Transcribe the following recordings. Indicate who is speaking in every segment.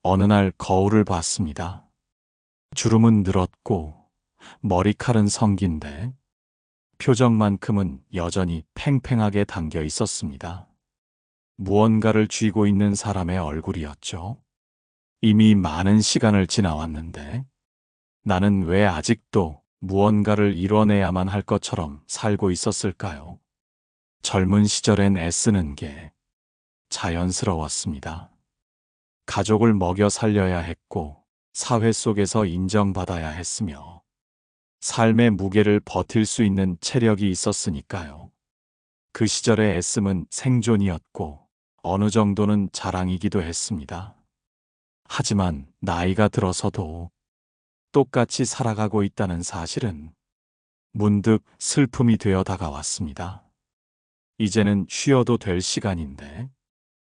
Speaker 1: 어느 날 거울을 봤습니다. 주름은 늘었고 머리칼은 성긴데 표정만큼은 여전히 팽팽하게 당겨 있었습니다. 무언가를 쥐고 있는 사람의 얼굴이었죠. 이미 많은 시간을 지나왔는데 나는 왜 아직도 무언가를 이뤄내야만 할 것처럼 살고 있었을까요? 젊은 시절엔 애쓰는 게 자연스러웠습니다. 가족을 먹여 살려야 했고 사회 속에서 인정받아야 했으며 삶의 무게를 버틸 수 있는 체력이 있었으니까요. 그 시절의 애씀은 생존이었고 어느 정도는 자랑이기도 했습니다. 하지만 나이가 들어서도 똑같이 살아가고 있다는 사실은 문득 슬픔이 되어 다가왔습니다. 이제는 쉬어도 될 시간인데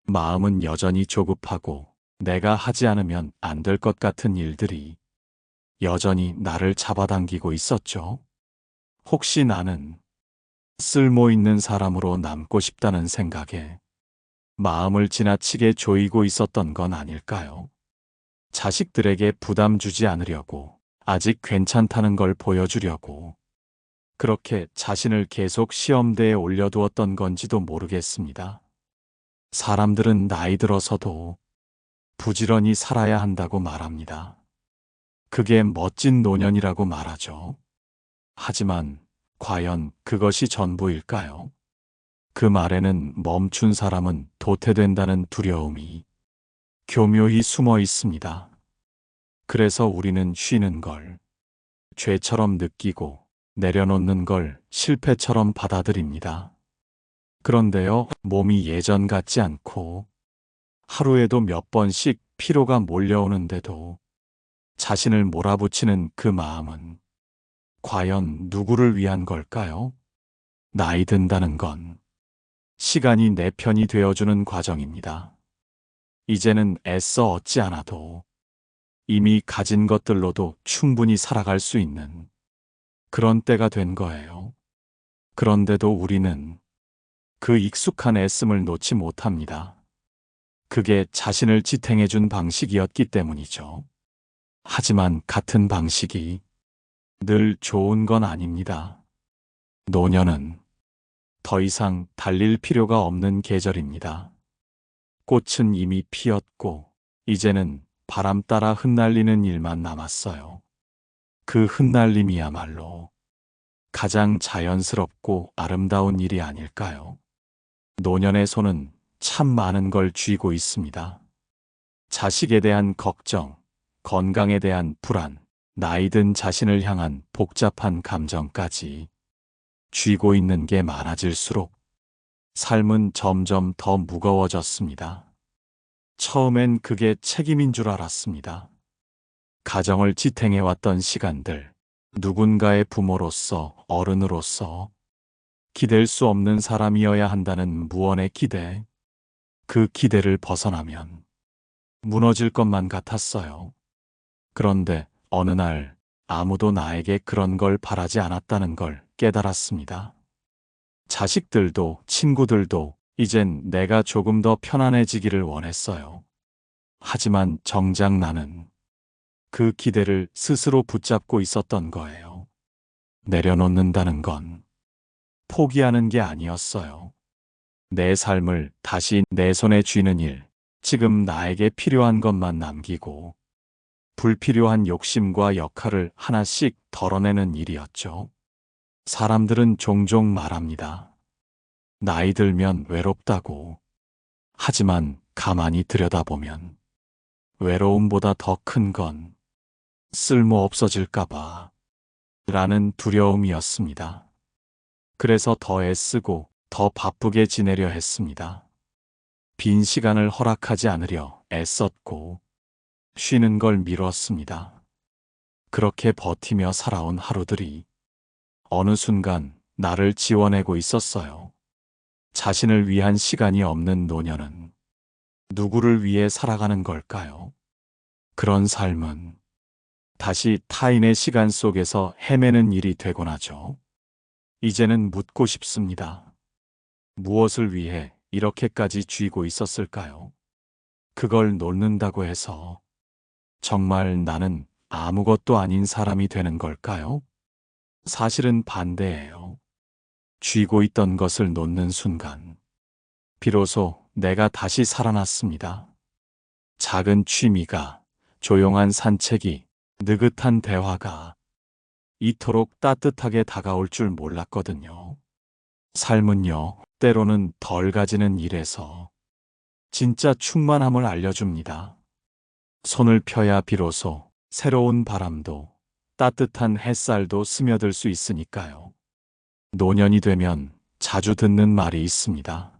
Speaker 1: 마음은 여전히 조급하고 내가 하지 않으면 안 될 것 같은 일들이 여전히 나를 잡아당기고 있었죠. 혹시 나는 쓸모 있는 사람으로 남고 싶다는 생각에 마음을 지나치게 조이고 있었던 건 아닐까요? 자식들에게 부담 주지 않으려고, 아직 괜찮다는 걸 보여주려고, 그렇게 자신을 계속 시험대에 올려두었던 건지도 모르겠습니다. 사람들은 나이 들어서도 부지런히 살아야 한다고 말합니다. 그게 멋진 노년이라고 말하죠. 하지만 과연 그것이 전부일까요? 그 말에는 멈춘 사람은 도태된다는 두려움이 교묘히 숨어 있습니다. 그래서 우리는 쉬는 걸 죄처럼 느끼고 내려놓는 걸 실패처럼 받아들입니다. 그런데요, 몸이 예전 같지 않고 하루에도 몇 번씩 피로가 몰려오는데도 자신을 몰아붙이는 그 마음은 과연 누구를 위한 걸까요? 나이 든다는 건 시간이 내 편이 되어주는 과정입니다. 이제는 애써 얻지 않아도 이미 가진 것들로도 충분히 살아갈 수 있는 그런 때가 된 거예요. 그런데도 우리는 그 익숙한 애씀을 놓지 못합니다. 그게 자신을 지탱해준 방식이었기 때문이죠. 하지만 같은 방식이 늘 좋은 건 아닙니다. 노년은 더 이상 달릴 필요가 없는 계절입니다. 꽃은 이미 피었고 이제는 바람 따라 흩날리는 일만 남았어요. 그 흩날림이야말로 가장 자연스럽고 아름다운 일이 아닐까요? 노년의 손은 참 많은 걸 쥐고 있습니다. 자식에 대한 걱정, 건강에 대한 불안, 나이 든 자신을 향한 복잡한 감정까지 쥐고 있는 게 많아질수록 삶은 점점 더 무거워졌습니다. 처음엔 그게 책임인 줄 알았습니다. 가정을 지탱해왔던 시간들, 누군가의 부모로서, 어른으로서 기댈 수 없는 사람이어야 한다는 무언의 기대, 그 기대를 벗어나면 무너질 것만 같았어요. 그런데 어느 날 아무도 나에게 그런 걸 바라지 않았다는 걸 깨달았습니다. 자식들도 친구들도 이젠 내가 조금 더 편안해지기를 원했어요. 하지만 정작 나는 그 기대를 스스로 붙잡고 있었던 거예요. 내려놓는다는 건 포기하는 게 아니었어요. 내 삶을 다시 내 손에 쥐는 일, 지금 나에게 필요한 것만 남기고 불필요한 욕심과 역할을 하나씩 덜어내는 일이었죠. 사람들은 종종 말합니다. 나이 들면 외롭다고. 하지만 가만히 들여다보면 외로움보다 더 큰 건 쓸모 없어질까봐 라는 두려움이었습니다. 그래서 더 애쓰고 더 바쁘게 지내려 했습니다. 빈 시간을 허락하지 않으려 애썼고 쉬는 걸 미뤘습니다. 그렇게 버티며 살아온 하루들이 어느 순간 나를 지워내고 있었어요. 자신을 위한 시간이 없는 노년은 누구를 위해 살아가는 걸까요? 그런 삶은 다시 타인의 시간 속에서 헤매는 일이 되곤 하죠. 이제는 묻고 싶습니다. 무엇을 위해 이렇게까지 쥐고 있었을까요? 그걸 놓는다고 해서 정말 나는 아무것도 아닌 사람이 되는 걸까요? 사실은 반대예요. 쥐고 있던 것을 놓는 순간, 비로소 내가 다시 살아났습니다. 작은 취미가, 조용한 산책이, 느긋한 대화가 이토록 따뜻하게 다가올 줄 몰랐거든요. 삶은요, 때로는 덜 가지는 일에서 진짜 충만함을 알려줍니다. 손을 펴야 비로소 새로운 바람도 따뜻한 햇살도 스며들 수 있으니까요. 노년이 되면 자주 듣는 말이 있습니다.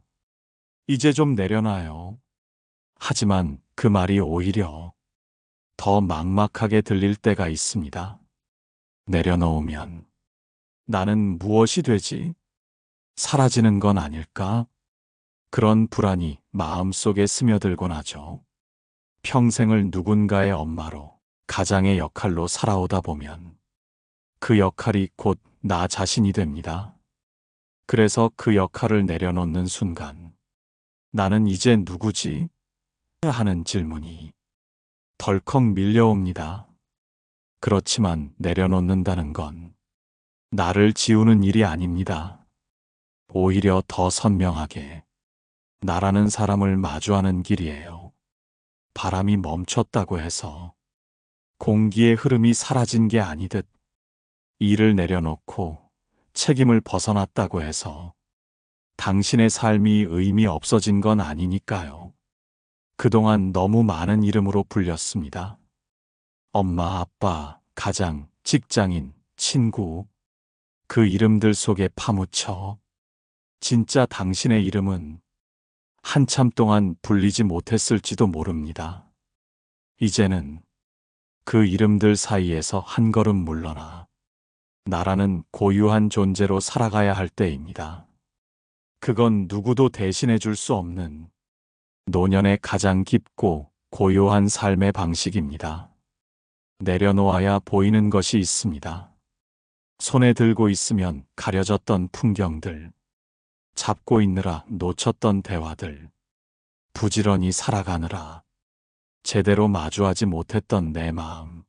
Speaker 1: 이제 좀 내려놔요. 하지만 그 말이 오히려 더 막막하게 들릴 때가 있습니다. 내려놓으면 나는 무엇이 되지? 사라지는 건 아닐까? 그런 불안이 마음속에 스며들곤 하죠. 평생을 누군가의 엄마로, 가장의 역할로 살아오다 보면 그 역할이 곧 나 자신이 됩니다. 그래서 그 역할을 내려놓는 순간, 나는 이제 누구지? 하는 질문이 덜컥 밀려옵니다. 그렇지만 내려놓는다는 건 나를 지우는 일이 아닙니다. 오히려 더 선명하게 나라는 사람을 마주하는 길이에요. 바람이 멈췄다고 해서 공기의 흐름이 사라진 게 아니듯, 일을 내려놓고 책임을 벗어났다고 해서 당신의 삶이 의미 없어진 건 아니니까요. 그동안 너무 많은 이름으로 불렸습니다. 엄마, 아빠, 가장, 직장인, 친구. 그 이름들 속에 파묻혀 진짜 당신의 이름은 한참 동안 불리지 못했을지도 모릅니다. 이제는 그 이름들 사이에서 한 걸음 물러나 나라는 고유한 존재로 살아가야 할 때입니다. 그건 누구도 대신해 줄 수 없는 노년의 가장 깊고 고요한 삶의 방식입니다. 내려놓아야 보이는 것이 있습니다. 손에 들고 있으면 가려졌던 풍경들, 잡고 있느라 놓쳤던 대화들, 부지런히 살아가느라 제대로 마주하지 못했던 내 마음.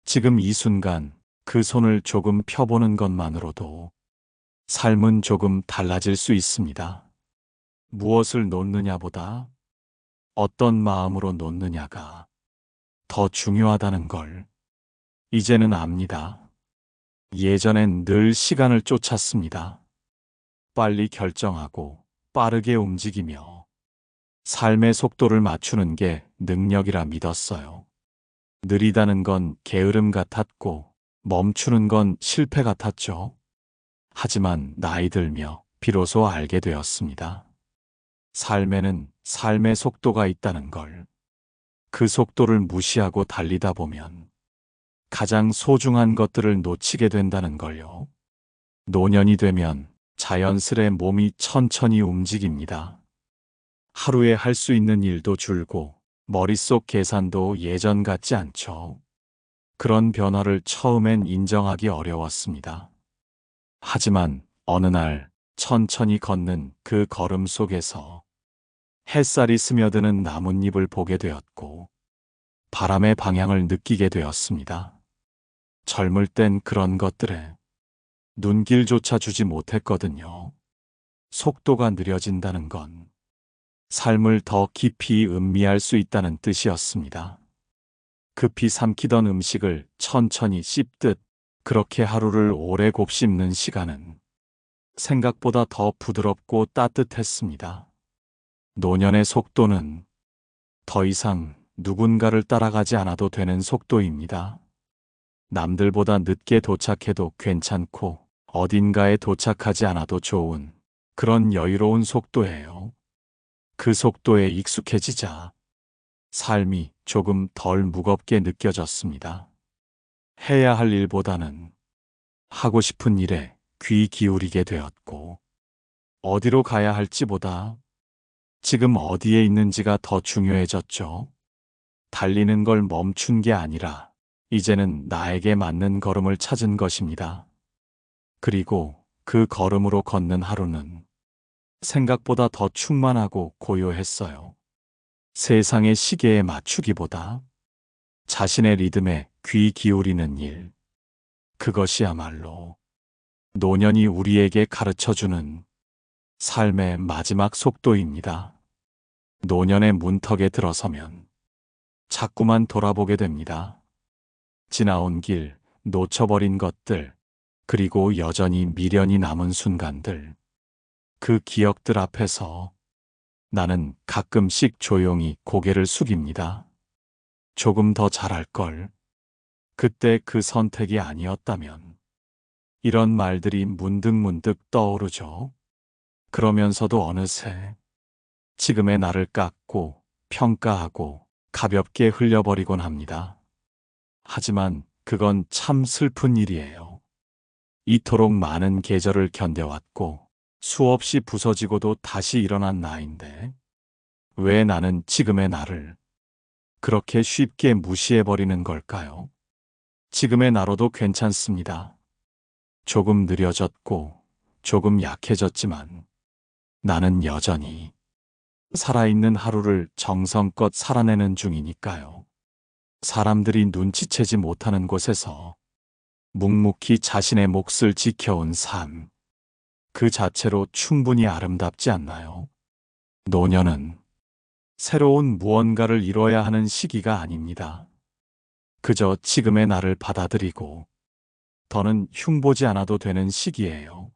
Speaker 1: 지금 이 순간 그 손을 조금 펴보는 것만으로도 삶은 조금 달라질 수 있습니다. 무엇을 놓느냐보다 어떤 마음으로 놓느냐가 더 중요하다는 걸 이제는 압니다. 예전엔 늘 시간을 쫓았습니다. 빨리 결정하고 빠르게 움직이며 삶의 속도를 맞추는 게 능력이라 믿었어요. 느리다는 건 게으름 같았고 멈추는 건 실패 같았죠. 하지만 나이 들며 비로소 알게 되었습니다. 삶에는 삶의 속도가 있다는 걸. 그 속도를 무시하고 달리다 보면 가장 소중한 것들을 놓치게 된다는 걸요. 노년이 되면 자연스레 몸이 천천히 움직입니다. 하루에 할 수 있는 일도 줄고 머릿속 계산도 예전 같지 않죠. 그런 변화를 처음엔 인정하기 어려웠습니다. 하지만 어느 날 천천히 걷는 그 걸음 속에서 햇살이 스며드는 나뭇잎을 보게 되었고 바람의 방향을 느끼게 되었습니다. 젊을 땐 그런 것들에 눈길조차 주지 못했거든요. 속도가 느려진다는 건 삶을 더 깊이 음미할 수 있다는 뜻이었습니다. 급히 삼키던 음식을 천천히 씹듯 그렇게 하루를 오래 곱씹는 시간은 생각보다 더 부드럽고 따뜻했습니다. 노년의 속도는 더 이상 누군가를 따라가지 않아도 되는 속도입니다. 남들보다 늦게 도착해도 괜찮고 어딘가에 도착하지 않아도 좋은 그런 여유로운 속도예요. 그 속도에 익숙해지자 삶이 조금 덜 무겁게 느껴졌습니다. 해야 할 일보다는 하고 싶은 일에 귀 기울이게 되었고 어디로 가야 할지보다 지금 어디에 있는지가 더 중요해졌죠. 달리는 걸 멈춘 게 아니라 이제는 나에게 맞는 걸음을 찾은 것입니다. 그리고 그 걸음으로 걷는 하루는 생각보다 더 충만하고 고요했어요. 세상의 시계에 맞추기보다 자신의 리듬에 귀 기울이는 일, 그것이야말로 노년이 우리에게 가르쳐주는 삶의 마지막 속도입니다. 노년의 문턱에 들어서면 자꾸만 돌아보게 됩니다. 지나온 길, 놓쳐버린 것들, 그리고 여전히 미련이 남은 순간들, 그 기억들 앞에서 나는 가끔씩 조용히 고개를 숙입니다. 조금 더 잘할 걸. 그때 그 선택이 아니었다면. 이런 말들이 문득문득 떠오르죠. 그러면서도 어느새 지금의 나를 깎고 평가하고 가볍게 흘려버리곤 합니다. 하지만 그건 참 슬픈 일이에요. 이토록 많은 계절을 견뎌왔고 수없이 부서지고도 다시 일어난 나인데 왜 나는 지금의 나를 그렇게 쉽게 무시해버리는 걸까요? 지금의 나로도 괜찮습니다. 조금 느려졌고 조금 약해졌지만 나는 여전히 살아있는 하루를 정성껏 살아내는 중이니까요. 사람들이 눈치채지 못하는 곳에서 묵묵히 자신의 몫을 지켜온 삶, 그 자체로 충분히 아름답지 않나요? 노년은 새로운 무언가를 이뤄야 하는 시기가 아닙니다. 그저 지금의 나를 받아들이고 더는 흉보지 않아도 되는 시기예요.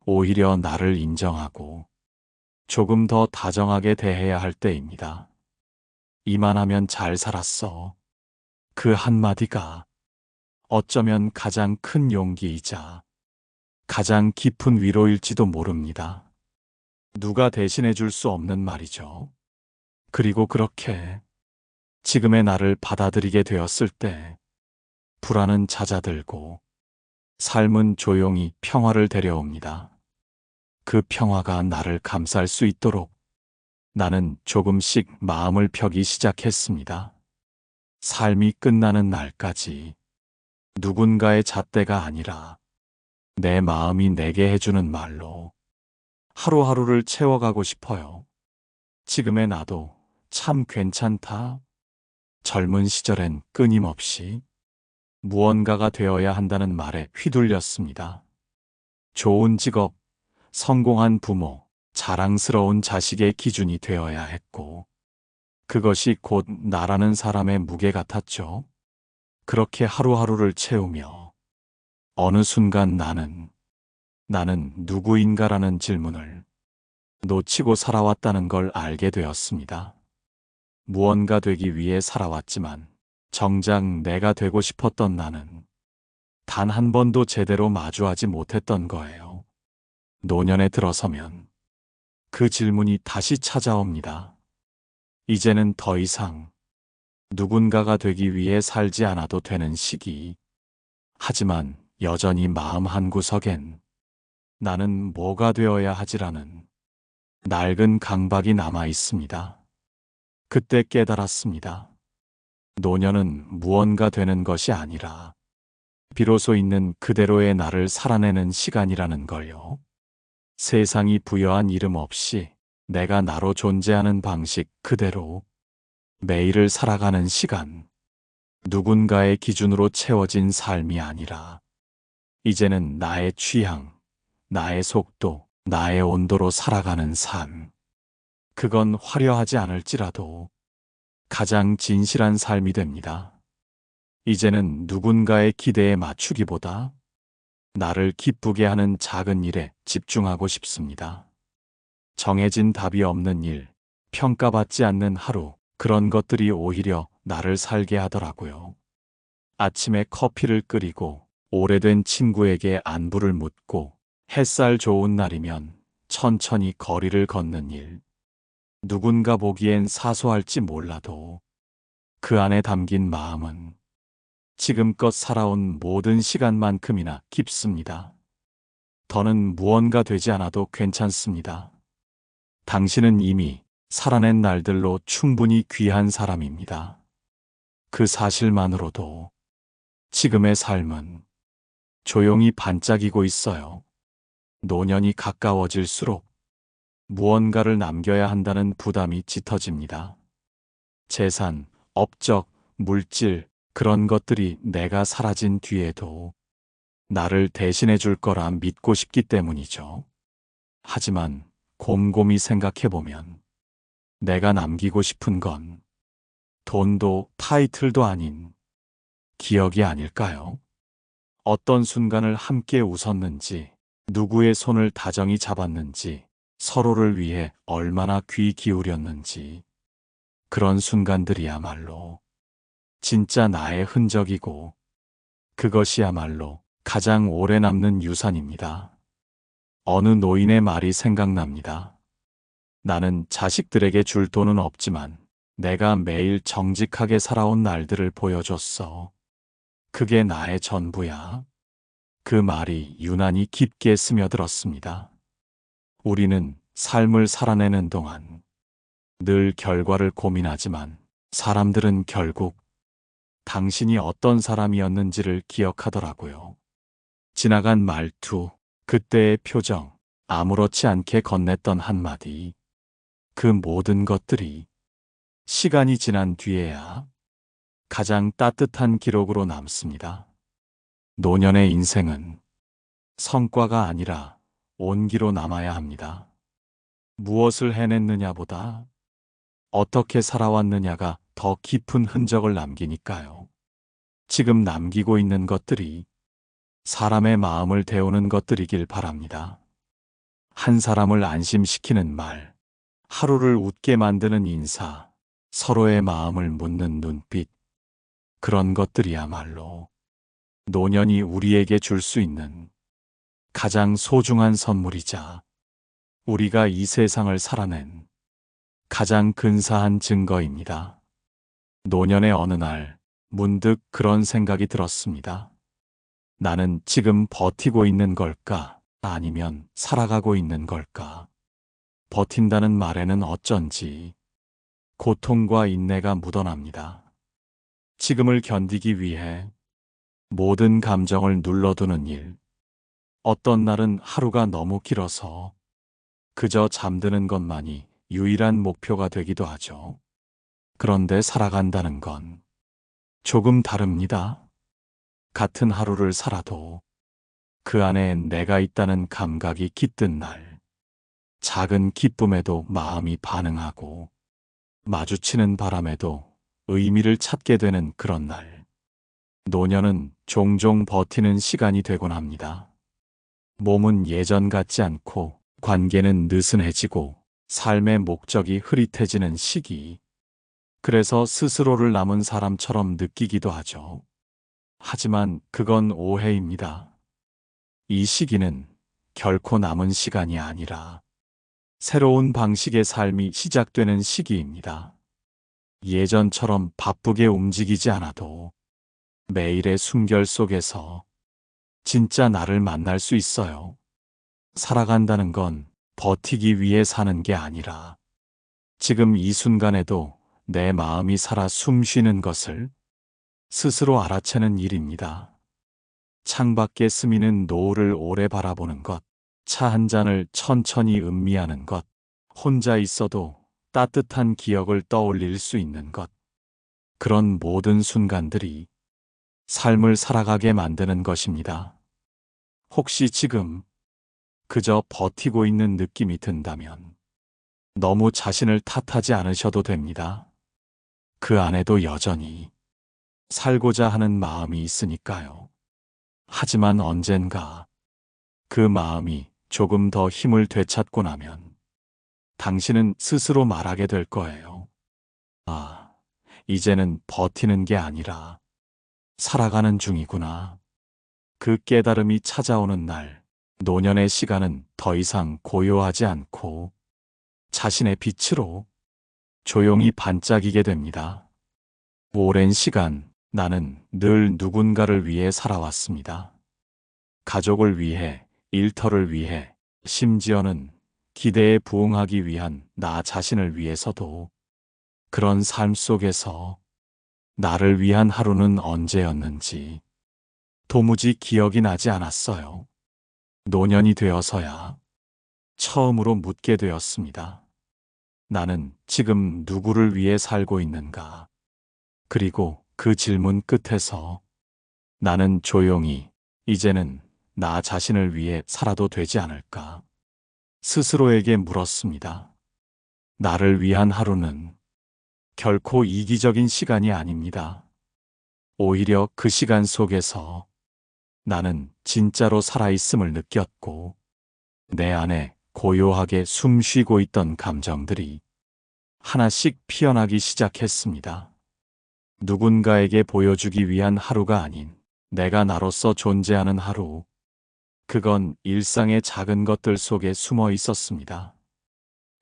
Speaker 1: 오히려 나를 인정하고 조금 더 다정하게 대해야 할 때입니다. 이만하면 잘 살았어. 그 한마디가 어쩌면 가장 큰 용기이자 가장 깊은 위로일지도 모릅니다. 누가 대신해 줄 수 없는 말이죠. 그리고 그렇게 지금의 나를 받아들이게 되었을 때 불안은 잦아들고 삶은 조용히 평화를 데려옵니다. 그 평화가 나를 감쌀 수 있도록 나는 조금씩 마음을 펴기 시작했습니다. 삶이 끝나는 날까지 누군가의 잣대가 아니라 내 마음이 내게 해주는 말로 하루하루를 채워가고 싶어요. 지금의 나도 참 괜찮다. 젊은 시절엔 끊임없이 무언가가 되어야 한다는 말에 휘둘렸습니다. 좋은 직업, 성공한 부모, 자랑스러운 자식의 기준이 되어야 했고, 그것이 곧 나라는 사람의 무게 같았죠. 그렇게 하루하루를 채우며 어느 순간 나는 누구인가라는 질문을 놓치고 살아왔다는 걸 알게 되었습니다. 무언가 되기 위해 살아왔지만 정작 내가 되고 싶었던 나는 단 한 번도 제대로 마주하지 못했던 거예요. 노년에 들어서면 그 질문이 다시 찾아옵니다. 이제는 더 이상 누군가가 되기 위해 살지 않아도 되는 시기. 하지만 여전히 마음 한구석엔 나는 뭐가 되어야 하지라는 낡은 강박이 남아 있습니다. 그때 깨달았습니다. 노년은 무언가 되는 것이 아니라 비로소 있는 그대로의 나를 살아내는 시간이라는 걸요. 세상이 부여한 이름 없이 내가 나로 존재하는 방식 그대로 매일을 살아가는 시간. 누군가의 기준으로 채워진 삶이 아니라 이제는 나의 취향, 나의 속도, 나의 온도로 살아가는 삶. 그건 화려하지 않을지라도 가장 진실한 삶이 됩니다. 이제는 누군가의 기대에 맞추기보다 나를 기쁘게 하는 작은 일에 집중하고 싶습니다. 정해진 답이 없는 일, 평가받지 않는 하루, 그런 것들이 오히려 나를 살게 하더라고요. 아침에 커피를 끓이고 오래된 친구에게 안부를 묻고 햇살 좋은 날이면 천천히 거리를 걷는 일. 누군가 보기엔 사소할지 몰라도 그 안에 담긴 마음은 지금껏 살아온 모든 시간만큼이나 깊습니다. 더는 무언가 되지 않아도 괜찮습니다. 당신은 이미 살아낸 날들로 충분히 귀한 사람입니다. 그 사실만으로도 지금의 삶은 조용히 반짝이고 있어요. 노년이 가까워질수록 무언가를 남겨야 한다는 부담이 짙어집니다. 재산, 업적, 물질, 그런 것들이 내가 사라진 뒤에도 나를 대신해 줄 거라 믿고 싶기 때문이죠. 하지만 곰곰이 생각해보면 내가 남기고 싶은 건 돈도 타이틀도 아닌 기억이 아닐까요? 어떤 순간을 함께 웃었는지, 누구의 손을 다정히 잡았는지, 서로를 위해 얼마나 귀 기울였는지, 그런 순간들이야말로 진짜 나의 흔적이고, 그것이야말로 가장 오래 남는 유산입니다. 어느 노인의 말이 생각납니다. 나는 자식들에게 줄 돈은 없지만 내가 매일 정직하게 살아온 날들을 보여줬어. 그게 나의 전부야. 그 말이 유난히 깊게 스며들었습니다. 우리는 삶을 살아내는 동안 늘 결과를 고민하지만 사람들은 결국 당신이 어떤 사람이었는지를 기억하더라고요. 지나간 말투, 그때의 표정, 아무렇지 않게 건넸던 한마디, 그 모든 것들이 시간이 지난 뒤에야 가장 따뜻한 기록으로 남습니다. 노년의 인생은 성과가 아니라 온기로 남아야 합니다. 무엇을 해냈느냐보다 어떻게 살아왔느냐가 더 깊은 흔적을 남기니까요. 지금 남기고 있는 것들이 사람의 마음을 데우는 것들이길 바랍니다. 한 사람을 안심시키는 말, 하루를 웃게 만드는 인사, 서로의 마음을 묻는 눈빛, 그런 것들이야말로 노년이 우리에게 줄 수 있는 가장 소중한 선물이자 우리가 이 세상을 살아낸 가장 근사한 증거입니다. 노년의 어느 날 문득 그런 생각이 들었습니다. 나는 지금 버티고 있는 걸까? 아니면 살아가고 있는 걸까? 버틴다는 말에는 어쩐지 고통과 인내가 묻어납니다. 지금을 견디기 위해 모든 감정을 눌러두는 일. 어떤 날은 하루가 너무 길어서 그저 잠드는 것만이 유일한 목표가 되기도 하죠. 그런데 살아간다는 건 조금 다릅니다. 같은 하루를 살아도 그 안에 내가 있다는 감각이 깃든 날, 작은 기쁨에도 마음이 반응하고 마주치는 바람에도 의미를 찾게 되는 그런 날. 노년은 종종 버티는 시간이 되곤 합니다. 몸은 예전 같지 않고 관계는 느슨해지고 삶의 목적이 흐릿해지는 시기. 그래서 스스로를 남은 사람처럼 느끼기도 하죠. 하지만 그건 오해입니다. 이 시기는 결코 남은 시간이 아니라 새로운 방식의 삶이 시작되는 시기입니다. 예전처럼 바쁘게 움직이지 않아도 매일의 숨결 속에서 진짜 나를 만날 수 있어요. 살아간다는 건 버티기 위해 사는 게 아니라 지금 이 순간에도 내 마음이 살아 숨 쉬는 것을 스스로 알아채는 일입니다. 창밖에 스미는 노을을 오래 바라보는 것, 차 한 잔을 천천히 음미하는 것, 혼자 있어도 따뜻한 기억을 떠올릴 수 있는 것, 그런 모든 순간들이 삶을 살아가게 만드는 것입니다. 혹시 지금 그저 버티고 있는 느낌이 든다면 너무 자신을 탓하지 않으셔도 됩니다. 그 안에도 여전히 살고자 하는 마음이 있으니까요. 하지만 언젠가 그 마음이 조금 더 힘을 되찾고 나면 당신은 스스로 말하게 될 거예요. 아, 이제는 버티는 게 아니라 살아가는 중이구나. 그 깨달음이 찾아오는 날, 노년의 시간은 더 이상 고요하지 않고 자신의 빛으로 조용히 반짝이게 됩니다. 오랜 시간 나는 늘 누군가를 위해 살아왔습니다. 가족을 위해, 일터를 위해, 심지어는 기대에 부응하기 위한 나 자신을 위해서도. 그런 삶 속에서 나를 위한 하루는 언제였는지 도무지 기억이 나지 않았어요. 노년이 되어서야 처음으로 묻게 되었습니다. 나는 지금 누구를 위해 살고 있는가? 그리고 그 질문 끝에서 나는 조용히 이제는 나 자신을 위해 살아도 되지 않을까? 스스로에게 물었습니다. 나를 위한 하루는 결코 이기적인 시간이 아닙니다. 오히려 그 시간 속에서 나는 진짜로 살아있음을 느꼈고 내 안에 고요하게 숨 쉬고 있던 감정들이 하나씩 피어나기 시작했습니다. 누군가에게 보여주기 위한 하루가 아닌 내가 나로서 존재하는 하루. 그건 일상의 작은 것들 속에 숨어 있었습니다.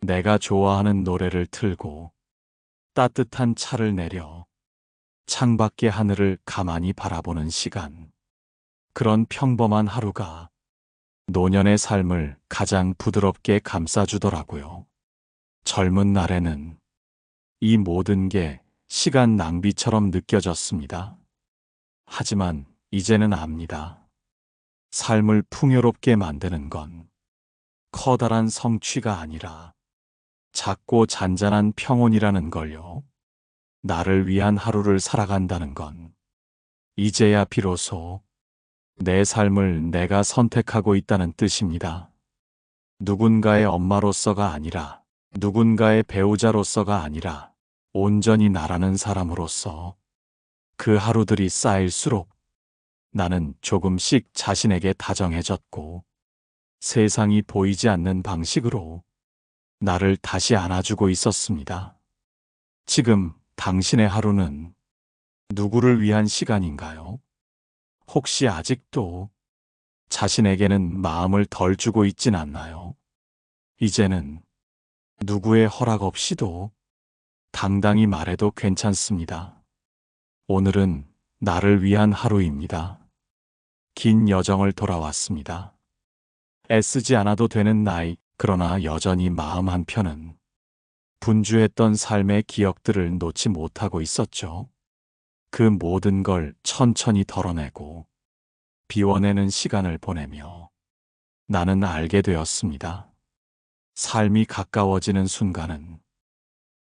Speaker 1: 내가 좋아하는 노래를 틀고 따뜻한 차를 내려 창밖의 하늘을 가만히 바라보는 시간. 그런 평범한 하루가 노년의 삶을 가장 부드럽게 감싸주더라고요. 젊은 날에는 이 모든 게 시간 낭비처럼 느껴졌습니다. 하지만 이제는 압니다. 삶을 풍요롭게 만드는 건 커다란 성취가 아니라 작고 잔잔한 평온이라는 걸요. 나를 위한 하루를 살아간다는 건 이제야 비로소 내 삶을 내가 선택하고 있다는 뜻입니다. 누군가의 엄마로서가 아니라, 누군가의 배우자로서가 아니라 온전히 나라는 사람으로서 그 하루들이 쌓일수록 나는 조금씩 자신에게 다정해졌고 세상이 보이지 않는 방식으로 나를 다시 안아주고 있었습니다. 지금 당신의 하루는 누구를 위한 시간인가요? 혹시 아직도 자신에게는 마음을 덜 주고 있진 않나요? 이제는 누구의 허락 없이도 당당히 말해도 괜찮습니다. 오늘은 나를 위한 하루입니다. 긴 여정을 돌아왔습니다. 애쓰지 않아도 되는 나이, 그러나 여전히 마음 한편은 분주했던 삶의 기억들을 놓지 못하고 있었죠. 그 모든 걸 천천히 덜어내고 비워내는 시간을 보내며 나는 알게 되었습니다. 삶이 가까워지는 순간은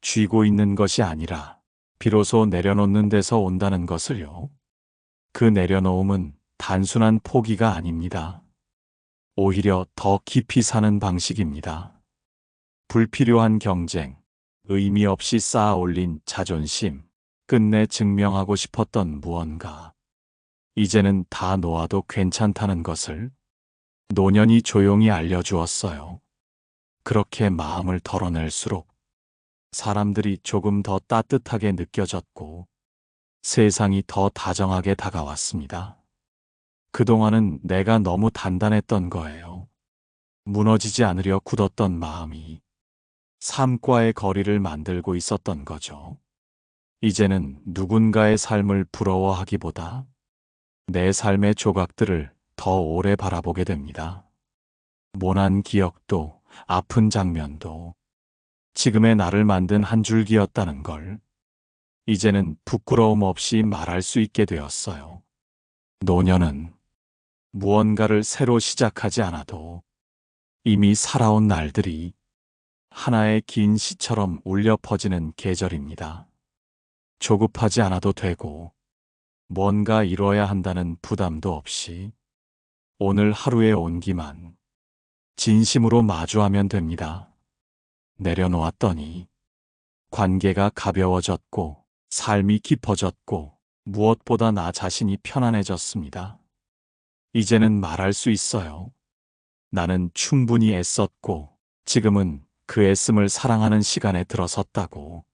Speaker 1: 쥐고 있는 것이 아니라 비로소 내려놓는 데서 온다는 것을요. 그 내려놓음은 단순한 포기가 아닙니다. 오히려 더 깊이 사는 방식입니다. 불필요한 경쟁, 의미 없이 쌓아 올린 자존심, 끝내 증명하고 싶었던 무언가. 이제는 다 놓아도 괜찮다는 것을 노년이 조용히 알려주었어요. 그렇게 마음을 덜어낼수록 사람들이 조금 더 따뜻하게 느껴졌고 세상이 더 다정하게 다가왔습니다. 그동안은 내가 너무 단단했던 거예요. 무너지지 않으려 굳었던 마음이 삶과의 거리를 만들고 있었던 거죠. 이제는 누군가의 삶을 부러워하기보다 내 삶의 조각들을 더 오래 바라보게 됩니다. 모난 기억도 아픈 장면도 지금의 나를 만든 한 줄기였다는 걸 이제는 부끄러움 없이 말할 수 있게 되었어요. 노년은 무언가를 새로 시작하지 않아도 이미 살아온 날들이 하나의 긴 시처럼 울려 퍼지는 계절입니다. 조급하지 않아도 되고 뭔가 이뤄야 한다는 부담도 없이 오늘 하루의 온기만 진심으로 마주하면 됩니다. 내려놓았더니 관계가 가벼워졌고 삶이 깊어졌고 무엇보다 나 자신이 편안해졌습니다. 이제는 말할 수 있어요. 나는 충분히 애썼고 지금은 그 애씀을 사랑하는 시간에 들어섰다고.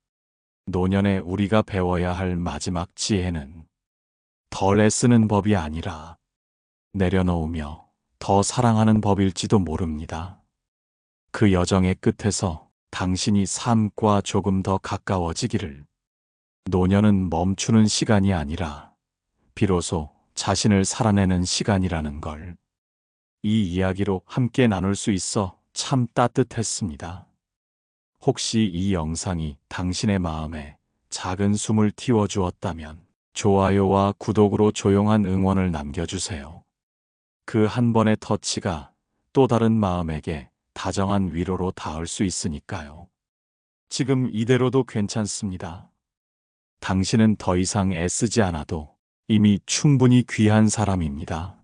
Speaker 1: 노년에 우리가 배워야 할 마지막 지혜는 덜 애쓰는 법이 아니라 내려놓으며 더 사랑하는 법일지도 모릅니다. 그 여정의 끝에서 당신이 삶과 조금 더 가까워지기를. 노년은 멈추는 시간이 아니라 비로소 자신을 살아내는 시간이라는 걸 이 이야기로 함께 나눌 수 있어 참 따뜻했습니다. 혹시 이 영상이 당신의 마음에 작은 숨을 틔워주었다면 좋아요와 구독으로 조용한 응원을 남겨주세요. 그 한 번의 터치가 또 다른 마음에게 다정한 위로로 닿을 수 있으니까요. 지금 이대로도 괜찮습니다. 당신은 더 이상 애쓰지 않아도 이미 충분히 귀한 사람입니다.